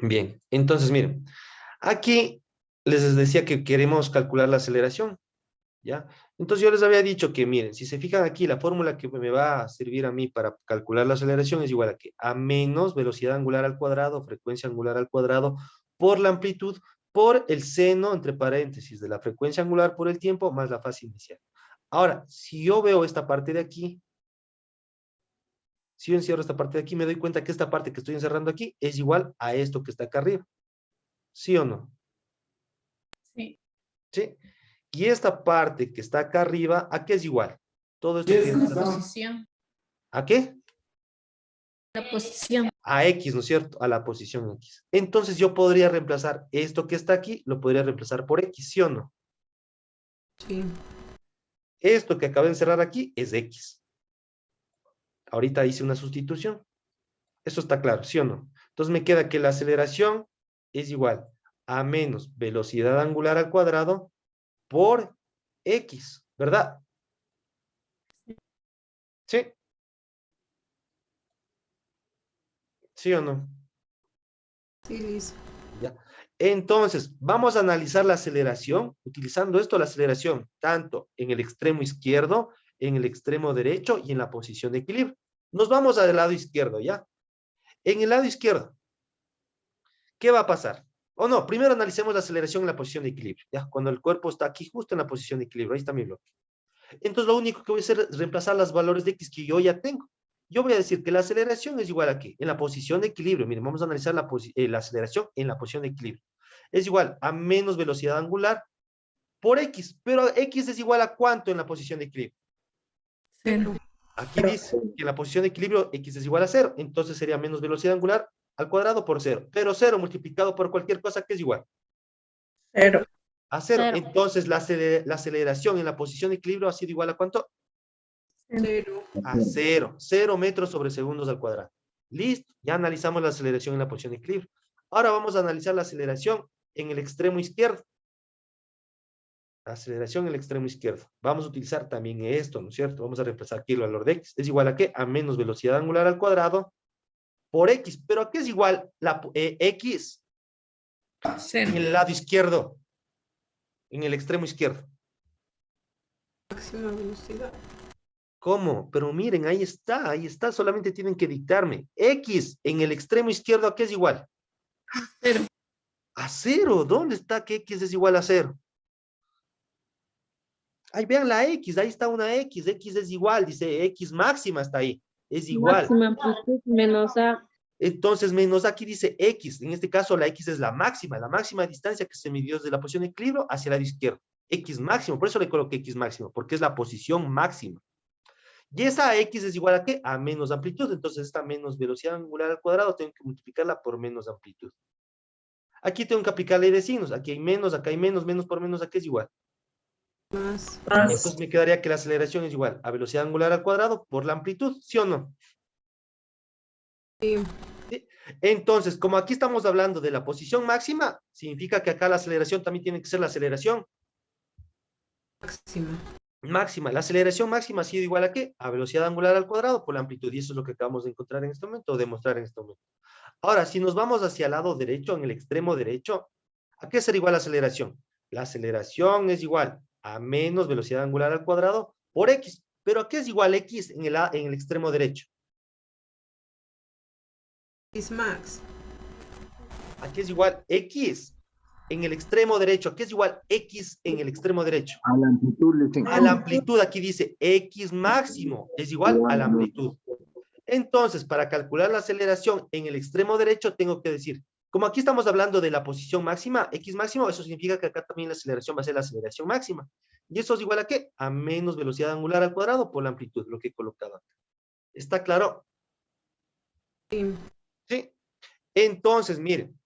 Bien, entonces miren, aquí les decía que queremos calcular la aceleración, ¿ya? Entonces yo les había dicho que miren, si se fijan aquí, la fórmula que me va a servir a mí para calcular la aceleración es igual a que a menos velocidad angular al cuadrado, frecuencia angular al cuadrado, por la amplitud, por el seno, entre paréntesis, de la frecuencia angular por el tiempo, más la fase inicial. Ahora, si yo veo esta parte de aquí, si yo encierro esta parte de aquí, me doy cuenta que esta parte que estoy encerrando aquí es igual a esto que está acá arriba. ¿Sí o no? Sí. ¿Sí? Y esta parte que está acá arriba, ¿a qué es igual? Todo esto La que... posición. ¿A qué? La posición. A X, ¿no es cierto? A la posición X. Entonces yo podría reemplazar esto que está aquí, lo podría reemplazar por X, ¿sí o no? Sí. Esto que acabo de encerrar aquí es X. Ahorita hice una sustitución. Eso está claro, ¿sí o no? Entonces me queda que la aceleración es igual a menos velocidad angular al cuadrado por X, ¿verdad? ¿Sí? ¿Sí o no? Sí, Liz. Ya. Entonces, vamos a analizar la aceleración, utilizando esto, la aceleración, tanto en el extremo izquierdo, en el extremo derecho y en la posición de equilibrio. Nos vamos al lado izquierdo, ¿ya? En el lado izquierdo, ¿qué va a pasar? O no, primero analicemos la aceleración en la posición de equilibrio, ¿ya? Cuando el cuerpo está aquí justo en la posición de equilibrio, ahí está mi bloque. Entonces, lo único que voy a hacer es reemplazar los valores de X que yo ya tengo. Yo voy a decir que la aceleración es igual a ¿qué? En la posición de equilibrio. Miren, vamos a analizar la aceleración en la posición de equilibrio. Es igual a menos velocidad angular por X. Pero X es igual a ¿cuánto en la posición de equilibrio? Cero. Aquí dice que en la posición de equilibrio X es igual a 0. Entonces sería menos velocidad angular al cuadrado por 0. Pero 0 multiplicado por cualquier cosa que es igual Cero. a 0. Cero. Entonces la aceleración en la posición de equilibrio ha sido igual a ¿cuánto? Cero. A 0. 0 metros sobre segundos al cuadrado. Listo. Ya analizamos la aceleración en la posición de equilibrio. Ahora vamos a analizar la aceleración en el extremo izquierdo. La aceleración en el extremo izquierdo. Vamos a utilizar también esto, ¿no es cierto? Vamos a reemplazar aquí el valor de X. ¿Es igual a qué? A menos velocidad angular al cuadrado por X. ¿Pero a qué es igual la X? Cero. En el lado izquierdo. En el extremo izquierdo. Máxima velocidad. ¿Cómo? Pero miren, ahí está, solamente tienen que dictarme. X en el extremo izquierdo, ¿a qué es igual? Cero. A 0. ¿Dónde está que X es igual a 0? Ahí vean la X, ahí está una X es igual, dice X máxima está ahí, es igual. Máxima amplitud menos A. Entonces, menos aquí dice X, en este caso la X es la máxima distancia que se midió desde la posición de equilibrio hacia el lado izquierdo. X máximo, por eso le coloqué X máximo, porque es la posición máxima. Y esa X es igual a ¿qué? A menos amplitud, entonces esta menos velocidad angular al cuadrado tengo que multiplicarla por menos amplitud. Aquí tengo que aplicar ley de signos, aquí hay menos, acá hay menos, menos por menos, aquí es igual. Más. Entonces me quedaría que la aceleración es igual a velocidad angular al cuadrado por la amplitud, ¿sí o no? Sí. ¿Sí? Entonces, como aquí estamos hablando de la posición máxima, significa que acá la aceleración también tiene que ser la aceleración Máxima. máxima. La aceleración máxima ha sido igual a ¿qué? A velocidad angular al cuadrado por la amplitud. Y eso es lo que acabamos de encontrar en este momento, o demostrar en este momento. Ahora, si nos vamos hacia el lado derecho, en el extremo derecho, ¿a qué será igual la aceleración? La aceleración es igual a menos velocidad angular al cuadrado por X. ¿Pero a qué es igual X en el extremo derecho? X max. Aquí es igual X en el extremo derecho. Aquí es igual X en el extremo derecho. A la amplitud le dicen. A la amplitud, aquí dice X máximo, es igual a la amplitud. Entonces, para calcular la aceleración en el extremo derecho, tengo que decir, como aquí estamos hablando de la posición máxima, X máximo, eso significa que acá también la aceleración va a ser la aceleración máxima. ¿Y eso es igual a qué? A menos velocidad angular al cuadrado por la amplitud, lo que he colocado acá. ¿Está claro? Sí. Sí. Entonces, miren,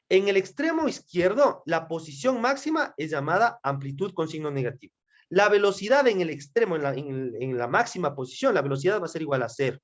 en el extremo izquierdo, la posición máxima es llamada amplitud con signo negativo. La velocidad en el extremo, en la máxima posición, la velocidad va a ser igual a 0.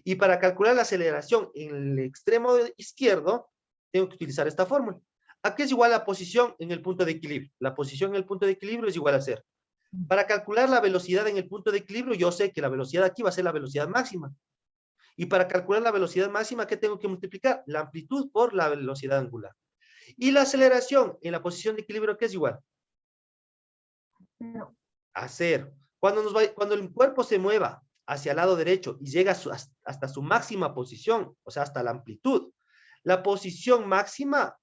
Y para calcular la aceleración en el extremo izquierdo, tengo que utilizar esta fórmula. ¿A qué es igual la posición en el punto de equilibrio? La posición en el punto de equilibrio es igual a 0. Para calcular la velocidad en el punto de equilibrio, yo sé que la velocidad aquí va a ser la velocidad máxima. Y para calcular la velocidad máxima, ¿qué tengo que multiplicar? La amplitud por la velocidad angular. Y la aceleración en la posición de equilibrio, ¿qué es igual? No. A cero. Cuando el cuerpo se mueva hacia el lado derecho y llega hasta su máxima posición, o sea, hasta la amplitud, la posición máxima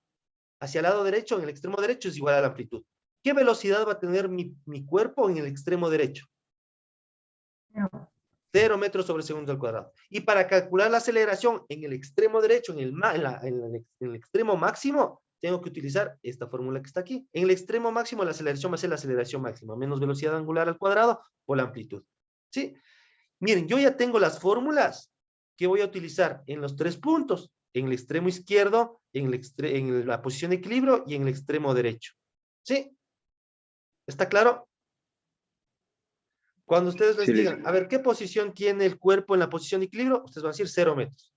hacia el lado derecho, en el extremo derecho, es igual a la amplitud. ¿Qué velocidad va a tener mi cuerpo en el extremo derecho? No. 0 metros sobre segundo al cuadrado. Y para calcular la aceleración en el extremo derecho, en el extremo máximo, tengo que utilizar esta fórmula que está aquí. En el extremo máximo, la aceleración va a ser la aceleración máxima, menos velocidad angular al cuadrado por la amplitud. ¿Sí? Miren, yo ya tengo las fórmulas que voy a utilizar en los 3 puntos, en el extremo izquierdo, en la posición de equilibrio y en el extremo derecho. ¿Sí? ¿Está claro? Cuando ustedes les digan, a ver, ¿qué posición tiene el cuerpo en la posición de equilibrio? Ustedes van a decir 0 metros.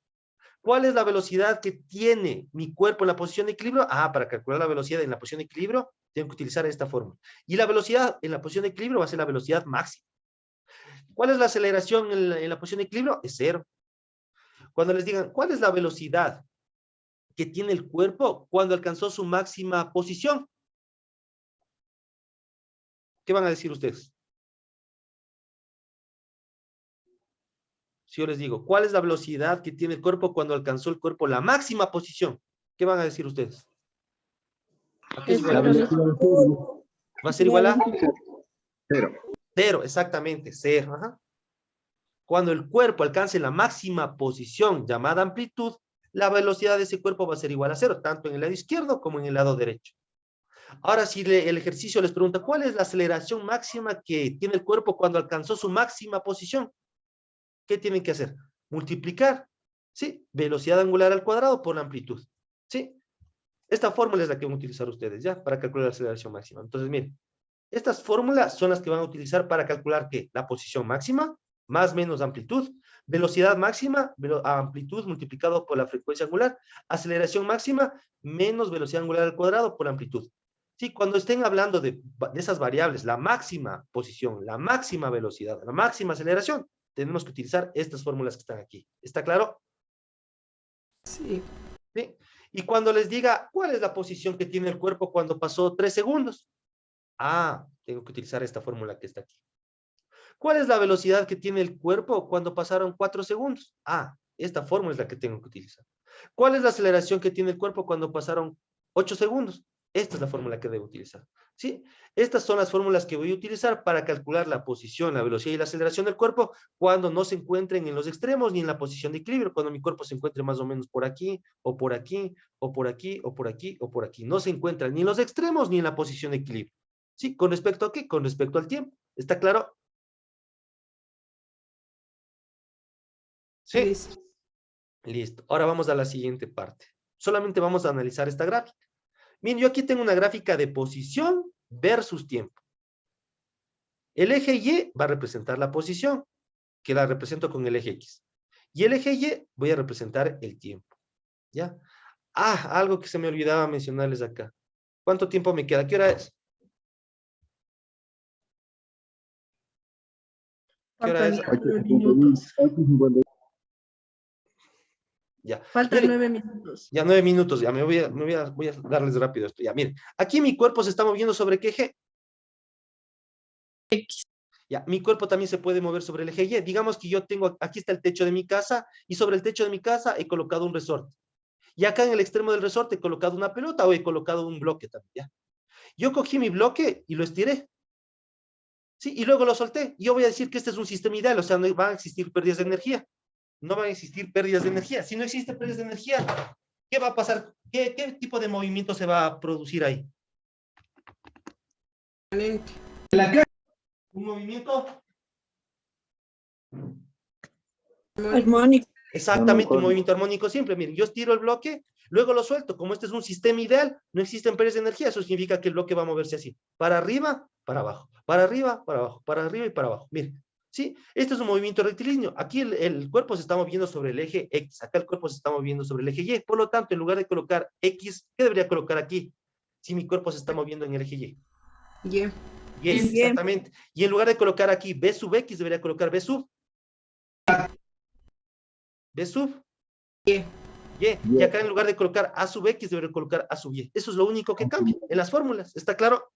¿Cuál es la velocidad que tiene mi cuerpo en la posición de equilibrio? Ah, para calcular la velocidad en la posición de equilibrio, tengo que utilizar esta fórmula. Y la velocidad en la posición de equilibrio va a ser la velocidad máxima. ¿Cuál es la aceleración en la posición de equilibrio? Es 0. Cuando les digan, ¿cuál es la velocidad que tiene el cuerpo cuando alcanzó su máxima posición? ¿Qué van a decir ustedes? Si yo les digo, ¿cuál es la velocidad que tiene el cuerpo cuando alcanzó el cuerpo la máxima posición? ¿Qué van a decir ustedes? ¿A qué es igual la velocidad? ¿Va a ser igual a? 0. 0, exactamente, 0. Ajá. Cuando el cuerpo alcance la máxima posición llamada amplitud, la velocidad de ese cuerpo va a ser igual a 0, tanto en el lado izquierdo como en el lado derecho. Ahora, si el ejercicio les pregunta, ¿cuál es la aceleración máxima que tiene el cuerpo cuando alcanzó su máxima posición? ¿Qué tienen que hacer? Multiplicar, ¿sí? Velocidad angular al cuadrado por la amplitud, ¿sí? Esta fórmula es la que van a utilizar ustedes, ¿ya? Para calcular la aceleración máxima. Entonces, miren, estas fórmulas son las que van a utilizar para calcular, ¿qué? La posición máxima, más menos amplitud, velocidad máxima, amplitud multiplicado por la frecuencia angular, aceleración máxima, menos velocidad angular al cuadrado por amplitud. Sí, cuando estén hablando de esas variables, la máxima posición, la máxima velocidad, la máxima aceleración, tenemos que utilizar estas fórmulas que están aquí. ¿Está claro? Sí. ¿Sí? Y cuando les diga, ¿cuál es la posición que tiene el cuerpo cuando pasó 3 segundos? Ah, tengo que utilizar esta fórmula que está aquí. ¿Cuál es la velocidad que tiene el cuerpo cuando pasaron 4 segundos? Ah, esta fórmula es la que tengo que utilizar. ¿Cuál es la aceleración que tiene el cuerpo cuando pasaron 8 segundos? Esta es la fórmula que debo utilizar. ¿Sí? Estas son las fórmulas que voy a utilizar para calcular la posición, la velocidad y la aceleración del cuerpo cuando no se encuentren en los extremos ni en la posición de equilibrio, cuando mi cuerpo se encuentre más o menos por aquí, o por aquí, o por aquí, o por aquí, o por aquí. No se encuentra ni en los extremos ni en la posición de equilibrio. ¿Sí? ¿Con respecto a qué? Con respecto al tiempo. ¿Está claro? ¿Sí? Listo. Listo. Ahora vamos a la siguiente parte. Solamente vamos a analizar esta gráfica. Miren, yo aquí tengo una gráfica de posición versus tiempo. El eje Y va a representar la posición, que la represento con el eje X. Y el eje Y voy a representar el tiempo. ¿Ya? Ah, algo que se me olvidaba mencionarles acá. ¿Cuánto tiempo me queda? ¿Qué hora es? ¿Qué hora es? Faltan 9 minutos. Ya. Faltan Miren, 9 minutos. ya 9 minutos, ya voy a darles rápido esto. Ya, miren, aquí mi cuerpo se está moviendo sobre qué eje. X. Ya, mi cuerpo también se puede mover sobre el eje Y. Digamos que yo tengo, aquí está el techo de mi casa, y sobre el techo de mi casa he colocado un resorte. Y acá en el extremo del resorte he colocado una pelota o he colocado un bloque también, ¿ya? Yo cogí mi bloque y lo estiré, ¿sí? Y luego lo solté. Yo voy a decir que este es un sistema ideal, o sea, no van a existir pérdidas de energía. No van a existir pérdidas de energía. Si no existe pérdidas de energía, ¿qué va a pasar? ¿Qué tipo de movimiento se va a producir ahí? Excelente. Un movimiento. Armónico. Exactamente, un movimiento armónico simple. Miren, yo estiro el bloque, luego lo suelto. Como este es un sistema ideal, no existen pérdidas de energía. Eso significa que el bloque va a moverse así. Para arriba, para abajo. Para arriba, para abajo. Para arriba y para abajo. Miren, ¿sí? Este es un movimiento rectilíneo. Aquí el cuerpo se está moviendo sobre el eje X. Acá el cuerpo se está moviendo sobre el eje Y. Por lo tanto, en lugar de colocar X, ¿qué debería colocar aquí? Si mi cuerpo se está moviendo en el eje Y. Y. Y exactamente. Y en lugar de colocar aquí B sub X, debería colocar B sub B sub Y. Y. Y acá en lugar de colocar A sub X, debería colocar A sub Y. Eso es lo único que cambia en las fórmulas. ¿Está claro?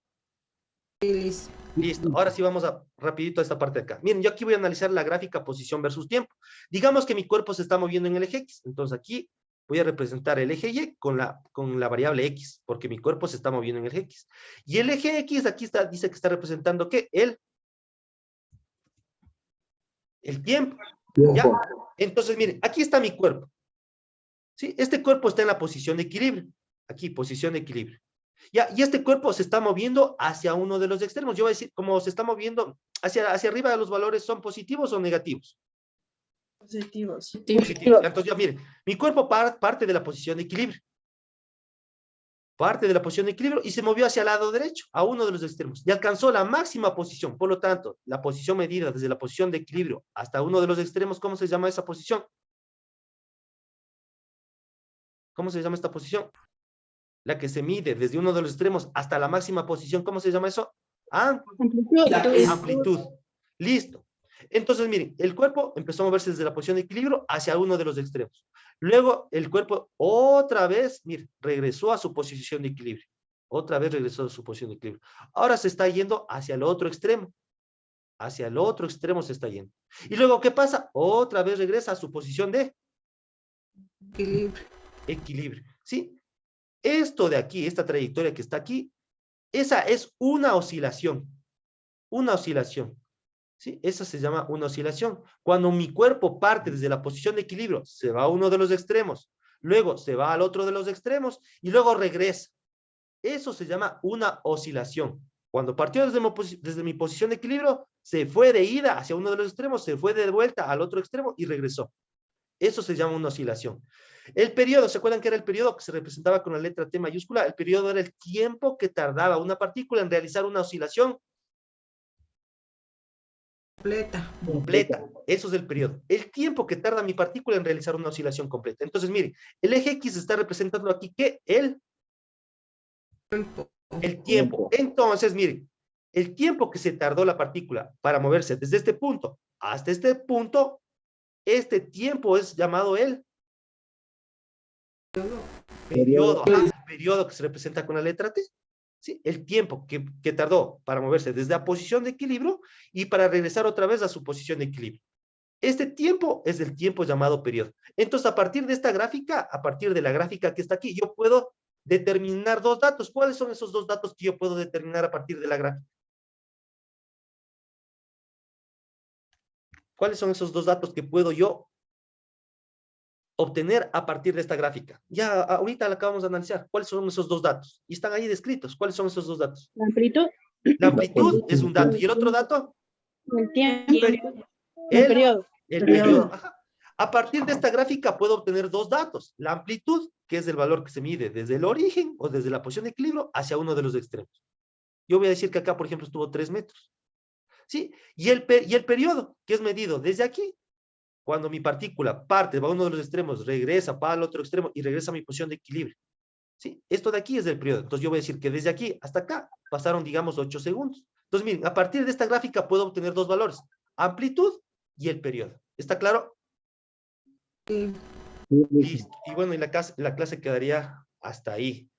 Listo. Listo. Ahora sí vamos a rapidito a esta parte de acá. Miren, yo aquí voy a analizar la gráfica posición versus tiempo. Digamos que mi cuerpo se está moviendo en el eje X. Entonces aquí voy a representar el eje Y con la variable X, porque mi cuerpo se está moviendo en el eje X. Y el eje X aquí está, dice que está representando ¿qué? El tiempo. ¿Ya? Entonces, miren, aquí está mi cuerpo. ¿Sí? Este cuerpo está en la posición de equilibrio. Aquí, posición de equilibrio. ¿Ya? Y este cuerpo se está moviendo hacia uno de los extremos. Yo voy a decir, como se está moviendo hacia arriba, los valores son positivos o negativos. Positivos. Positivos. Entonces, ya miren, mi cuerpo parte de la posición de equilibrio. Parte de la posición de equilibrio y se movió hacia el lado derecho, a uno de los extremos. Y alcanzó la máxima posición. Por lo tanto, la posición medida desde la posición de equilibrio hasta uno de los extremos, ¿cómo se llama esa posición? ¿Cómo se llama esta posición? La que se mide desde uno de los extremos hasta la máxima posición, ¿cómo se llama eso? Amplitud. Listo. Entonces, miren, el cuerpo empezó a moverse desde la posición de equilibrio hacia uno de los extremos. Luego, el cuerpo otra vez, miren, regresó a su posición de equilibrio. Otra vez regresó a su posición de equilibrio. Ahora se está yendo hacia el otro extremo. Hacia el otro extremo se está yendo. Y luego, ¿qué pasa? Otra vez regresa a su posición de equilibrio. ¿Sí? Esto de aquí, esta trayectoria que está aquí, esa es una oscilación. Una oscilación. ¿Sí? Esa se llama una oscilación. Cuando mi cuerpo parte desde la posición de equilibrio, se va a uno de los extremos, luego se va al otro de los extremos y luego regresa. Eso se llama una oscilación. Cuando partió desde mi posición de equilibrio, se fue de ida hacia uno de los extremos, se fue de vuelta al otro extremo y regresó. Eso se llama una oscilación. El periodo, ¿se acuerdan que era el periodo que se representaba con la letra T mayúscula? El periodo era el tiempo que tardaba una partícula en realizar una oscilación completa. Eso es el periodo. El tiempo que tarda mi partícula en realizar una oscilación completa. Entonces, miren, el eje X está representando aquí ¿qué? El tiempo. Entonces, miren, el tiempo que se tardó la partícula para moverse desde este punto hasta este punto, este tiempo es llamado el periodo. El periodo que se representa con la letra T. ¿Sí? El tiempo que tardó para moverse desde la posición de equilibrio y para regresar otra vez a su posición de equilibrio. Este tiempo es el tiempo llamado periodo. Entonces, a partir de esta gráfica, a partir de la gráfica que está aquí, yo puedo determinar dos datos. ¿Cuáles son esos dos datos que yo puedo determinar a partir de la gráfica? ¿Cuáles son esos dos datos que puedo yo obtener a partir de esta gráfica? Ya ahorita la acabamos de analizar. ¿Cuáles son esos dos datos? Y están ahí descritos. ¿Cuáles son esos dos datos? La amplitud. La amplitud es un dato. ¿Y el otro dato? El tiempo. El periodo. El periodo. Ajá. A partir de esta gráfica puedo obtener dos datos. La amplitud, que es el valor que se mide desde el origen o desde la posición de equilibrio hacia uno de los extremos. Yo voy a decir que acá, por ejemplo, estuvo 3 metros. ¿Sí? Y el periodo, que es medido desde aquí, cuando mi partícula parte, va a uno de los extremos, regresa para el otro extremo y regresa a mi posición de equilibrio. ¿Sí? Esto de aquí es el periodo. Entonces yo voy a decir que desde aquí hasta acá pasaron, digamos, 8 segundos. Entonces, miren, a partir de esta gráfica puedo obtener dos valores, amplitud y el periodo. ¿Está claro? Sí. Listo. Y bueno, y la clase quedaría hasta ahí.